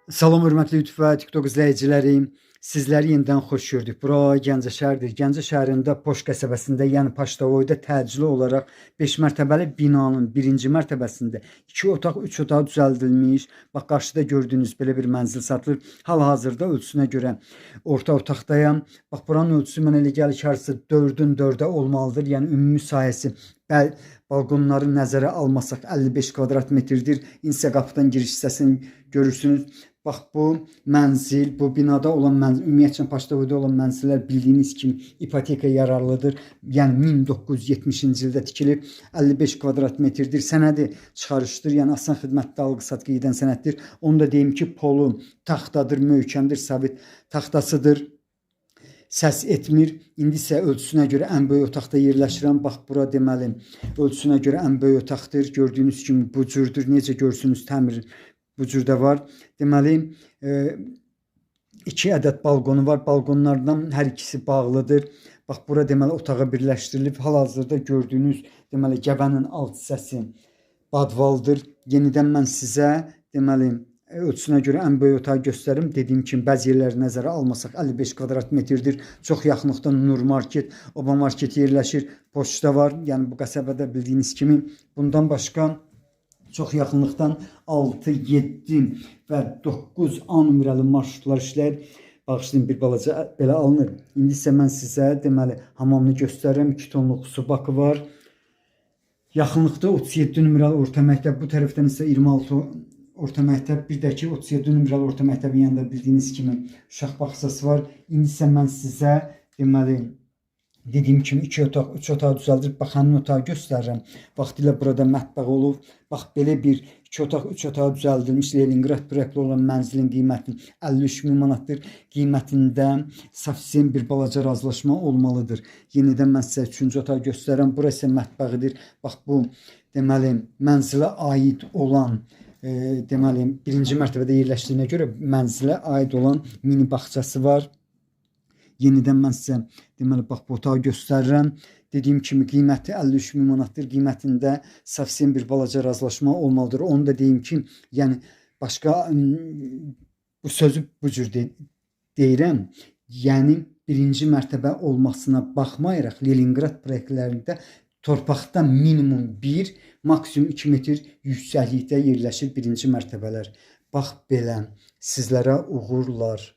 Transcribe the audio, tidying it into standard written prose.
Salam hörmətli YouTube və TikTok izləyicilərim. Sizləri yenidən xoş gördük. Bura Gəncə şəhərdir. Gəncə şəhərində Poş qəsəbəsində, yəni Paşdavoyda təcili olaraq 5 mərtəbəli binanın birinci mərtəbəsində 2 otaq, 3 otaq düzəldilmiş. Bax, qarşıda gördüyünüz belə bir mənzil satılır. Hal-hazırda ölçüsünə görə orta otaqdayam. Bax, buranın ölçüsü mənə elə gəlir ki, hardasa 4-ün 4-ə olmalıdır. Yəni ümumi sahəsi balkonları nəzərə almasaq 55 kvadrat metrdir. İnsə qapıdan giriş hissəsini görürsünüz. Bax, bu mənzil, bu binada olan mənzil, ümumiyyətlə Paşdavoyda olan mənzillər bildiyiniz kimi ipoteka yararlıdır. Yəni 1970-ci ildə tikilib, 55 kvadrat metrdir. Sənədi çıxarışdır, yəni asan xidmətdə alqı-satqı edən sənəddir. Onu da deyim ki, polu taxtadır, möhkəmdir, sabit taxtasıdır. Səs etmir. İndi isə ölçüsünə görə ən böyük otaqda yerləşirəm. Bax, bura deməli ölçüsünə görə ən böyük otaqdır. Gördüyünüz kimi bu cürdür. Necə görürsünüz, təmir bu cürdə var. Deməli 2 ədəd balkonu var. Balkonlardan hər ikisi bağlıdır. Bax, bura deməli otağa birləşdirilib. Hal-hazırda gördüyünüz deməli gəbənin alt hissəsi badvaldır. Yenidən mən sizə deməli ölçüsünə görə ən böyük otağı göstərim. Dediyim kimi bəzi yerləri nəzərə almasaq 55 kvadrat metrdir. Çox yaxınlıqda Nur Market, Oba Market yerləşir. Poçta var. Yəni bu qəsəbədə bildiyiniz kimi. Bundan başqa çox yaxınlıqdan 6, 7 və 9 A nömrəli marşrutlar işləyir. Bağışlayın, bir balaca belə alınır. İndi isə mən sizə deməli hamamını göstərirəm. 2 tonluq su bakı var. Yaxınlıqda 37 nömrəli orta məktəb, bu tərəfdən isə 26 orta məktəb, bir də ki 37 nömrəli orta məktəbin yanında bildiyiniz kimi uşaq bağçası var. İndi isə mən sizə deməli dediyim kimi 2 otaq, 3 otaq düzəldib, bax, həmin otağı göstərirəm. Vaxtilə burada mətbəx olub. Bax, belə bir 2 otaq, 3 otaq düzəldilmiş Leningrad proyektli olan mənzilin qiyməti 53 min manatdır. Qiymətində safisiyen bir balaca razılaşma olmalıdır. Yenidən mən sizə 3-cü otağı göstərirəm. Burası mətbəxidir. Bax, bu deməli mənzilə aid olan deməli birinci mərtəbədə yerləşdiyinə görə mənzilə aid olan mini bağçası var. Yenidən mən sizə deməli bax, bu otağı göstərirəm. Dediyim kimi qiyməti 53 min manatdır. Qiymətində safisiyen bir balaca razılaşma olmalıdır. Onu da deyim ki, yəni başqa bu sözü bu cür deyirəm. Yəni birinci mərtəbə olmasına baxmayaraq Leningrad proyektlərində torpaqda minimum 1, maksimum 2 metr yüksəklikdə yerləşir birinci mərtəbələr. Bax belə, sizlərə uğurlar.